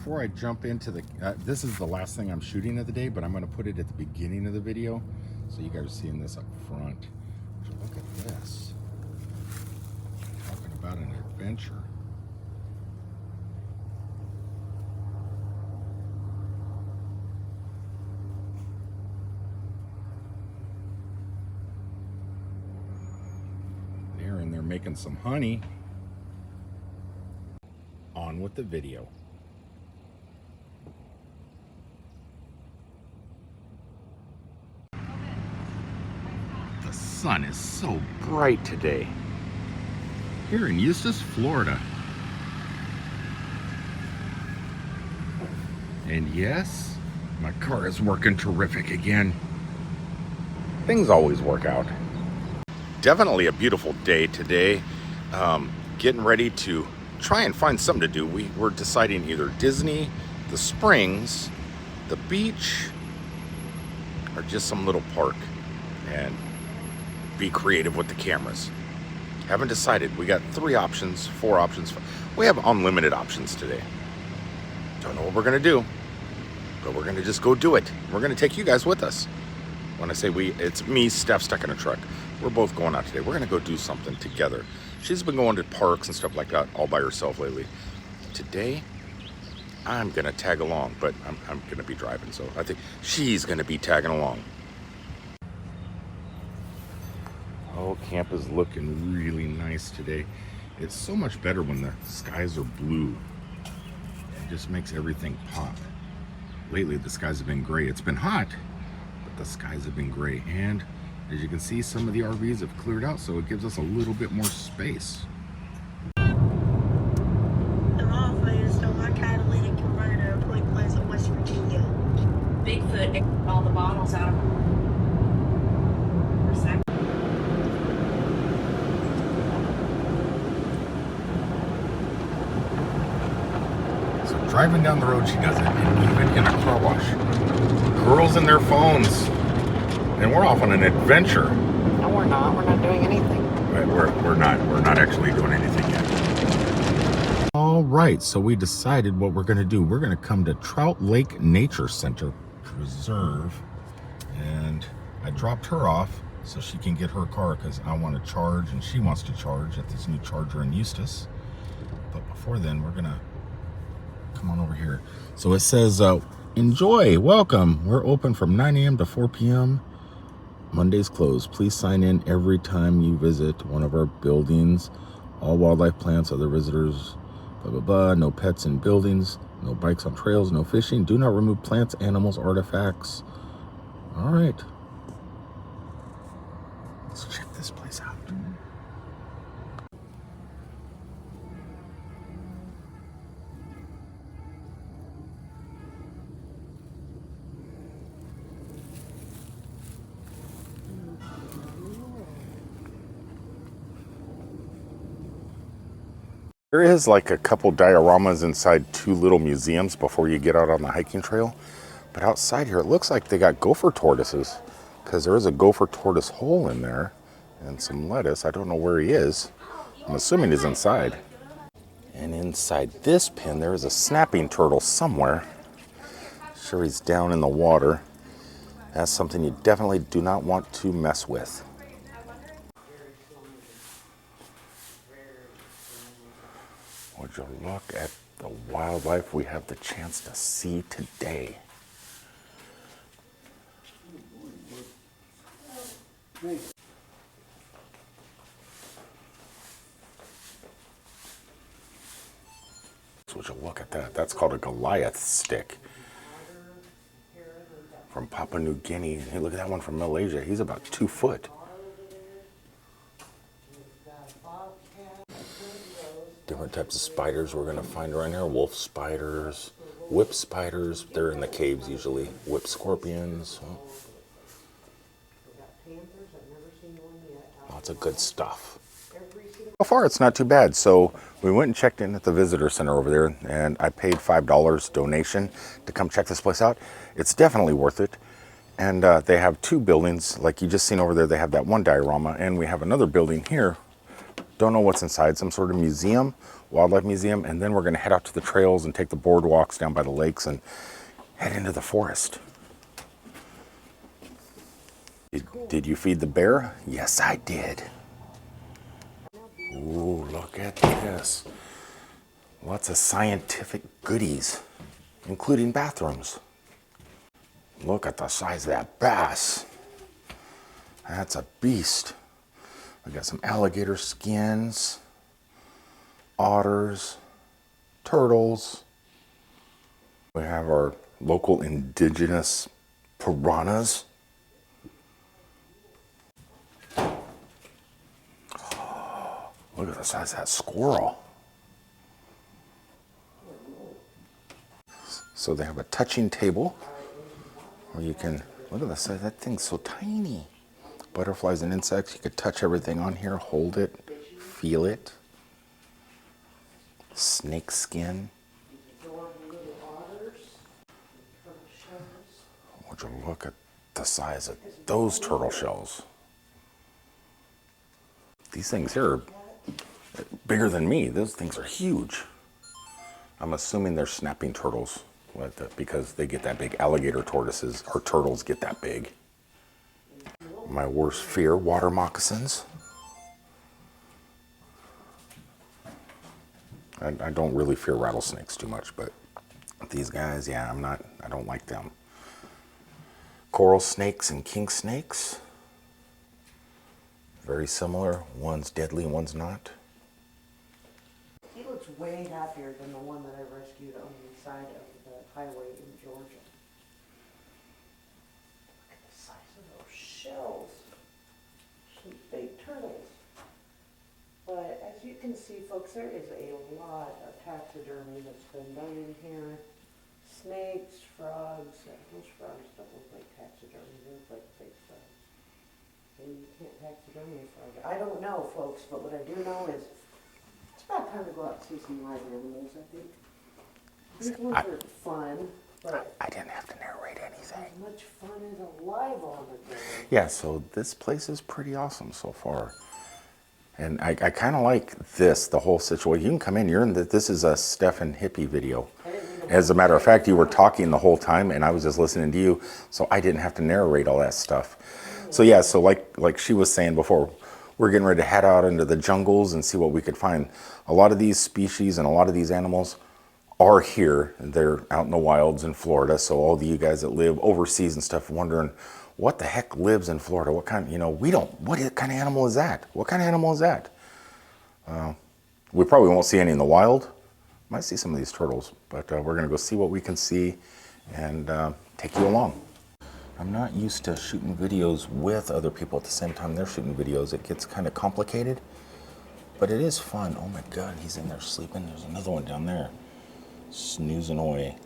before I jump into the, this is the last thing I'm shooting of the day, but I'm going to put it at the beginning of the video so you guys are seeing this up front. So look at this. Talking about an adventure. And they're making some honey. On with the video. The sun is so bright today here in Eustis, Florida. And yes, my car is working terrific again. Things always work out. Definitely a beautiful day today. Getting ready to try and find something to do. We're deciding either Disney, the Springs, the beach, or just some little park and be creative with the cameras. Haven't decided. We got 3 options, 4 options. We have unlimited options today. Don't know what we're gonna do, but we're gonna just go do it. We're gonna take you guys with us. When I say we, it's me, Steph stuck in a truck. We're both going out today. We're gonna go do something together. She's been going to parks and stuff like that all by herself lately. Today, I'm gonna tag along, but I'm gonna be driving, so I think she's gonna be tagging along. Oh, camp is looking really nice today. It's so much better when the skies are blue. It just makes everything pop. Lately, the skies have been gray. It's been hot, but the skies have been gray. And as you can see, some of the RVs have cleared out, so it gives us a little bit more space. The mall is so my catalytic converter in Point Pleasant, West Virginia. Bigfoot ate all the bottles out of them. So driving down the road, she does it, and even in a car wash. Girls and their phones. And we're off on an adventure. No, we're not. We're not doing anything. Right, we're not actually doing anything yet. All right, so we decided what we're going to do. We're going to come to Trout Lake Nature Center Preserve, and I dropped her off so she can get her car because I want to charge and she wants to charge at this new charger in Eustis. But before then, we're going to come on over here. So it says, enjoy, welcome. We're open from 9 a.m. to 4 p.m. Mondays closed. Please sign in every time you visit one of our buildings. All wildlife plants, other visitors, blah, blah, blah. No pets in buildings. No bikes on trails. No fishing. Do not remove plants, animals, artifacts. All right. Let's check this place out. There is like a couple dioramas inside 2 little museums before you get out on the hiking trail. But outside here, it looks like they got gopher tortoises because there is a gopher tortoise hole in there and some lettuce. I don't know where he is. I'm assuming he's inside. And inside this pen, there is a snapping turtle somewhere. Sure, he's down in the water. That's something you definitely do not want to mess with. Would you look at the wildlife we have the chance to see today? So would you look at that? That's called a Goliath stick from Papua New Guinea. Hey, look at that one from Malaysia. He's about 2 foot. Different types of spiders we're going to find around here. Wolf spiders, whip spiders. They're in the caves usually. Whip scorpions. Lots of good stuff. So far, it's not too bad. So we went and checked in at the visitor center over there, and I paid $5 donation to come check this place out. It's definitely worth it. And they have 2 buildings. Like you just seen over there, they have that one diorama, and we have another building here. Don't know what's inside, some sort of museum Wildlife Museum, and then we're going to head out to the trails and take the boardwalks down by the lakes and head into the forest. Did you feed the bear? Yes, I did. Ooh, look at this. Lots of scientific goodies, including bathrooms. Look at the size of that bass. That's a beast. We got some alligator skins, otters, turtles. We have our local indigenous piranhas. Look at the size of that squirrel. So they have a touching table where you can, look at the size, that thing's so tiny. Butterflies and insects, you could touch everything on here, hold it, feel it. Snake skin. Would you look at the size of those turtle shells? These things here are bigger than me. Those things are huge. I'm assuming they're snapping turtles because they get that big. Alligator tortoises or turtles get that big. My worst fear, water moccasins. I don't really fear rattlesnakes too much, but these guys, yeah, I don't like them. Coral snakes and king snakes. Very similar. One's deadly, one's not. He looks way happier than the one that I rescued on the side of the highway in Georgia. Look at the size of those shells. Some big turtles. But as you can see, folks, there is a lot of taxidermy that's been done in here. Snakes, frogs. Those frogs don't look like taxidermy. They look like fake frogs. And you can't taxidermy a frog. I don't know, folks, but what I do know is it's about time to go out and see some live animals, I think. These ones are fun, but I didn't have to narrate anything. as much fun as a live alligator. Yeah, so this place is pretty awesome so far. And I kind of like this, the whole situation. You can come in, this is a Stephen Hippie video. As a matter of fact, you were talking the whole time and I was just listening to you, so I didn't have to narrate all that stuff. So yeah, so like she was saying before, we're getting ready to head out into the jungles and see what we could find. A lot of these species and a lot of these animals are here. They're out in the wilds in Florida, so all of you guys that live overseas and stuff wondering, what the heck lives in Florida? What kind, what kind of animal is that? What kind of animal is that? We probably won't see any in the wild. Might see some of these turtles, but we're gonna go see what we can see and take you along. I'm not used to shooting videos with other people at the same time they're shooting videos. It gets kind of complicated, but it is fun. Oh my God, he's in there sleeping. There's another one down there, snoozing away.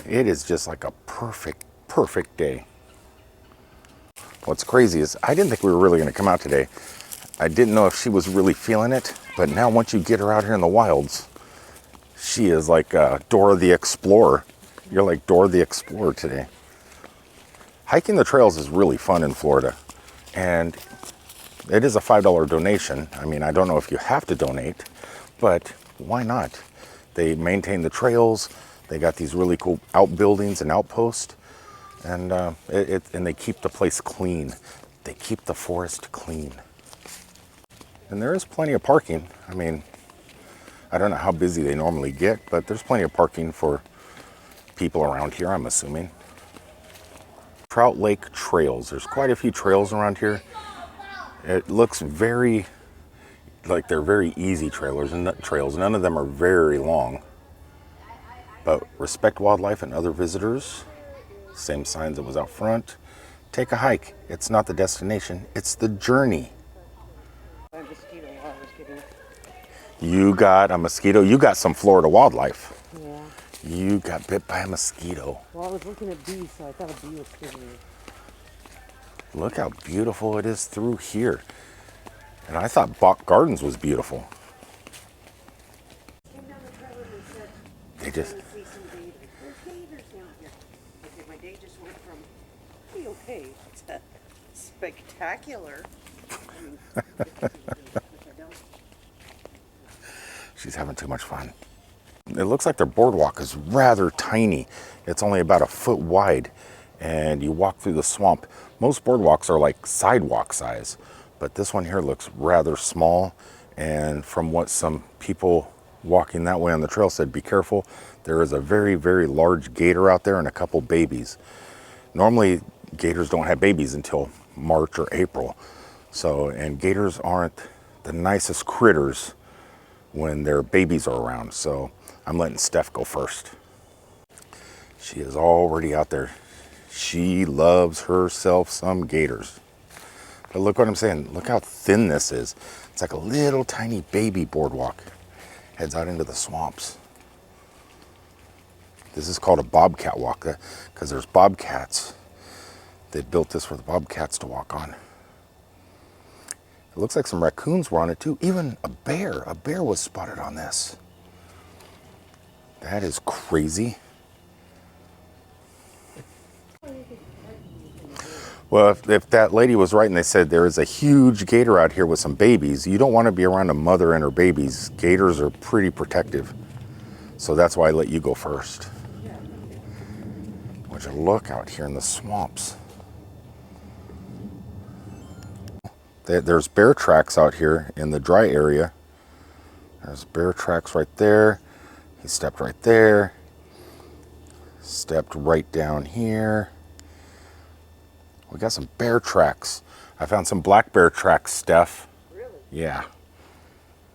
It is just like a perfect day. What's crazy is I didn't think we were really going to come out today. I didn't know if she was really feeling it, but now once you get her out here in the wilds, she is like Dora the Explorer. You're like Dora the Explorer today. Hiking the trails is really fun in Florida, and it is a $5 donation. I mean, I don't know if you have to donate, but why not? They maintain the trails. They got these really cool outbuildings and outposts, and and they keep the place clean. They keep the forest clean. And there is plenty of parking. I mean, I don't know how busy they normally get, but there's plenty of parking for people around here, I'm assuming. Trout Lake Trails. There's quite a few trails around here. It looks very like they're very easy trails. None of them are very long. But respect wildlife and other visitors. Same signs that was out front. Take a hike. It's not the destination, it's the journey. You got a mosquito. You got some Florida wildlife. Yeah. You got bit by a mosquito. Well, I was looking at bees, so I thought a bee was sitting there. Look how beautiful it is through here. And I thought Bach Gardens was beautiful. They just, There's gators down here. Okay, my day just went from pretty okay to spectacular. I mean, which I don't. She's having too much fun. It looks like their boardwalk is rather tiny. It's only about a foot wide, and you walk through the swamp. Most boardwalks are like sidewalk size, but this one here looks rather small. And from what some people walking that way on the trail said, be careful. There is a very, very large gator out there and a couple babies. Normally, gators don't have babies until March or April. So, and gators aren't the nicest critters when their babies are around. So I'm letting Steph go first. She is already out there. She loves herself some gators. But look what I'm saying. Look how thin this is. It's like a little tiny baby boardwalk. Heads out into the swamps. This is called a bobcat walk because there's bobcats. They built this for the bobcats to walk on. It looks like some raccoons were on it too. Even a bear. A bear was spotted on this. That is crazy. Well, if that lady was right and they said there is a huge gator out here with some babies, you don't want to be around a mother and her babies. Gators are pretty protective. So that's why I let you go first. Would you look out here in the swamps? There's bear tracks out here in the dry area. There's bear tracks right there. He stepped right there. Stepped right down here. We got some bear tracks. I found some black bear tracks, Steph. Really? Yeah.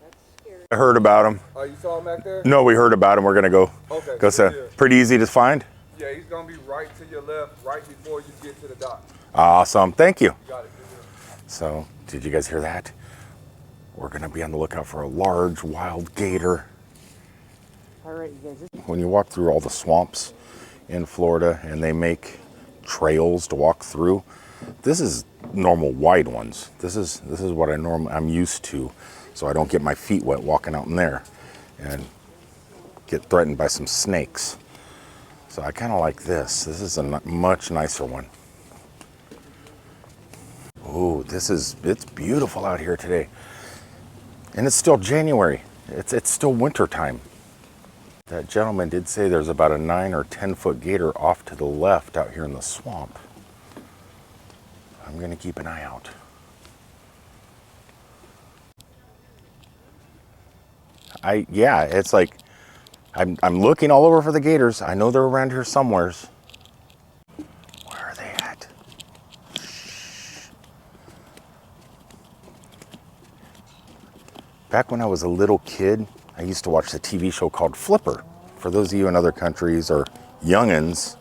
That's scary. I heard about them. Oh, you saw him back there? No, we heard about him. We're gonna go. Okay. Go so see. yeah. Pretty easy to find. Yeah, he's gonna be right to your left, right before you get to the dock. Awesome. Thank you. You got it. So, did you guys hear that? We're gonna be on the lookout for a large wild gator. All right, you guys. When you walk through all the swamps in Florida and they make trails to walk through, this is normal wide ones. This is what I'm used to, so I don't get my feet wet walking out in there and get threatened by some snakes. So I kind of like this. This is a much nicer one. Oh, it's beautiful out here today. And it's still January. It's still winter time. That gentleman did say there's about a 9 or 10 foot gator off to the left out here in the swamp. I'm gonna keep an eye out. Yeah, it's like I'm looking all over for the gators. I know they're around here somewheres. Where are they at? Shh. Back when I was a little kid, I used to watch the TV show called Flipper. For those of you in other countries or youngins,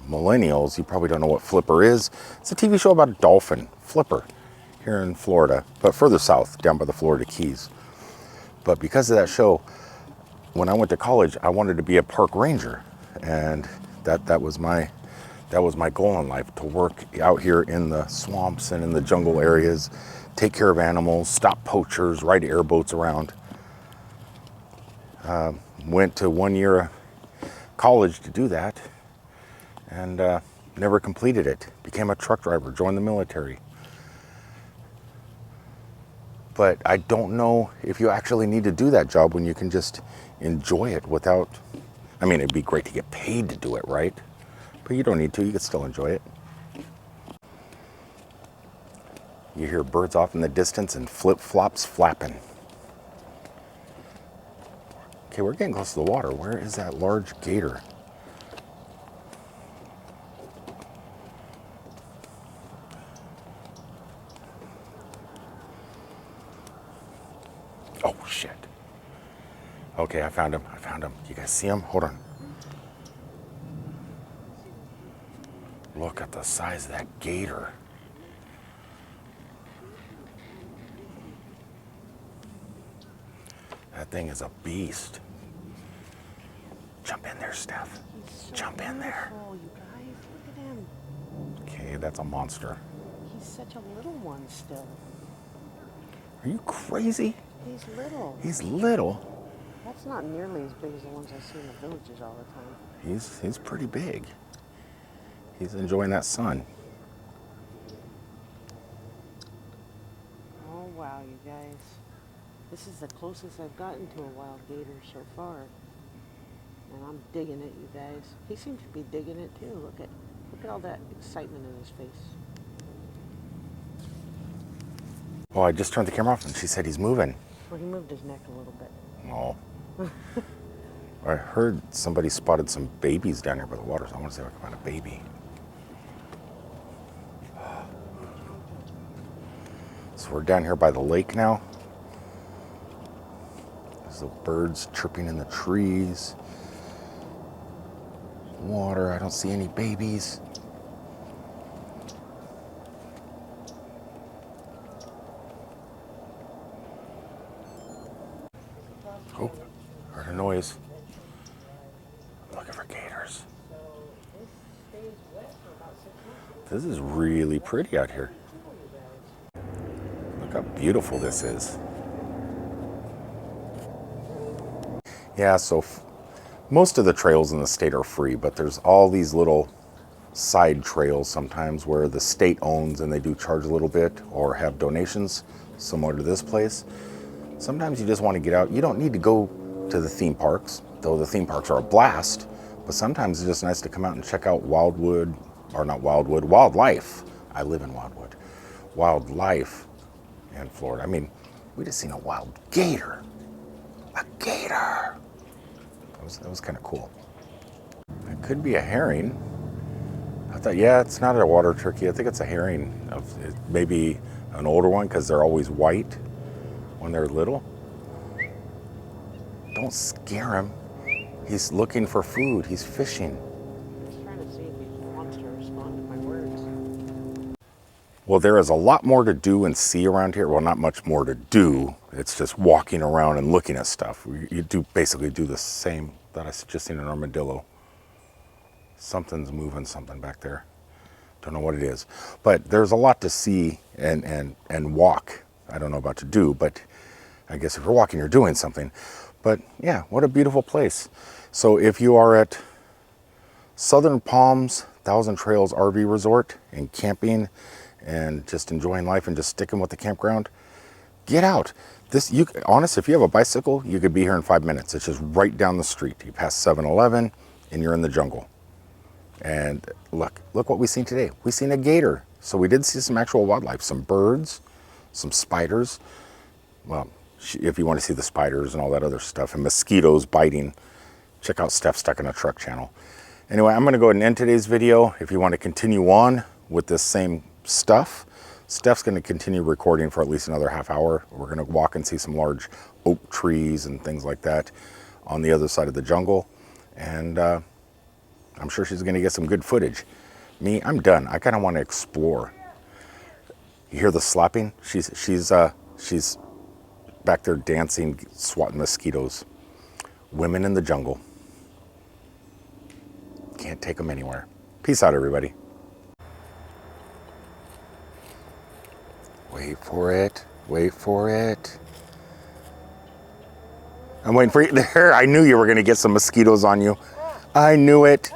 millennials, you probably don't know what Flipper is. It's a TV show about a dolphin, Flipper, here in Florida, but further south, down by the Florida Keys. But because of that show, when I went to college, I wanted to be a park ranger, and that was my goal in life, to work out here in the swamps and in the jungle areas, take care of animals, stop poachers, ride airboats around. Went to 1 year of college to do that, and never completed it. Became a truck driver, joined the military. But I don't know if you actually need to do that job when you can just enjoy it without, I mean, it'd be great to get paid to do it, right? But you don't need to, you can still enjoy it. You hear birds off in the distance and flip-flops flapping. Okay, we're getting close to the water. Where is that large gator? Oh, shit. Okay, I found him. You guys see him? Hold on. Look at the size of that gator. That thing is a beast. Jump in there, Steph. Jump in there. Oh, you guys, look at him. Okay, that's a monster. He's such a little one still. Are you crazy? He's little. He's little. That's not nearly as big as the ones I see in the villages all the time. He's pretty big. He's enjoying that sun. Oh wow, you guys. This is the closest I've gotten to a wild gator so far. And I'm digging it, you guys. He seems to be digging it too. Look at all that excitement in his face. Oh, I just turned the camera off and she said he's moving. Well, he moved his neck a little bit. Oh. I heard somebody spotted some babies down here by the water, so I want to see if I can find a baby. So we're down here by the lake now. There's the birds chirping in the trees. Water, I don't see any babies. Oh, heard a noise. Looking for gators. This is really pretty out here. Look how beautiful this is. Yeah, so most of the trails in the state are free, but there's all these little side trails sometimes where the state owns and they do charge a little bit or have donations similar to this place. Sometimes you just want to get out. You don't need to go to the theme parks, though the theme parks are a blast, but sometimes it's just nice to come out and check out wildlife. I live in Wildwood. Wildlife in Florida. I mean, we just seen a wild gator. A gator. That was kind of cool. It could be a herring. I thought, yeah, it's not a water turkey. I think it's a herring. Maybe an older one because they're always white when they're little. Don't scare him. He's looking for food. He's fishing. I'm trying to see if he wants to respond to my words. Well, there is a lot more to do and see around here. Well, not much more to do. It's just walking around and looking at stuff. You basically do the same that I just seen an armadillo. Something's moving something back there. Don't know what it is. But there's a lot to see and walk. I don't know about to do, but I guess if you're walking, you're doing something. But yeah, what a beautiful place. So if you are at Southern Palms Thousand Trails RV Resort and camping and just enjoying life and just sticking with the campground, get out. Honest, if you have a bicycle, you could be here in 5 minutes. It's just right down the street. You pass 7-Eleven and you're in the jungle. And look what we seen today. We seen a gator. So we did see some actual wildlife, some birds, some spiders. Well, if you want to see the spiders and all that other stuff, and mosquitoes biting, check out Steph Stuck in a Truck channel. Anyway, I'm going to go ahead and end today's video. If you want to continue on with this same stuff, Steph's going to continue recording for at least another half hour. We're going to walk and see some large oak trees and things like that on the other side of the jungle. And I'm sure she's going to get some good footage. Me, I'm done. I kind of want to explore. You hear the slapping? She's back there dancing, swatting mosquitoes. Women in the jungle. Can't take them anywhere. Peace out, everybody. Wait for it. Wait for it. I'm waiting for you there. I knew you were going to get some mosquitoes on you. I knew it.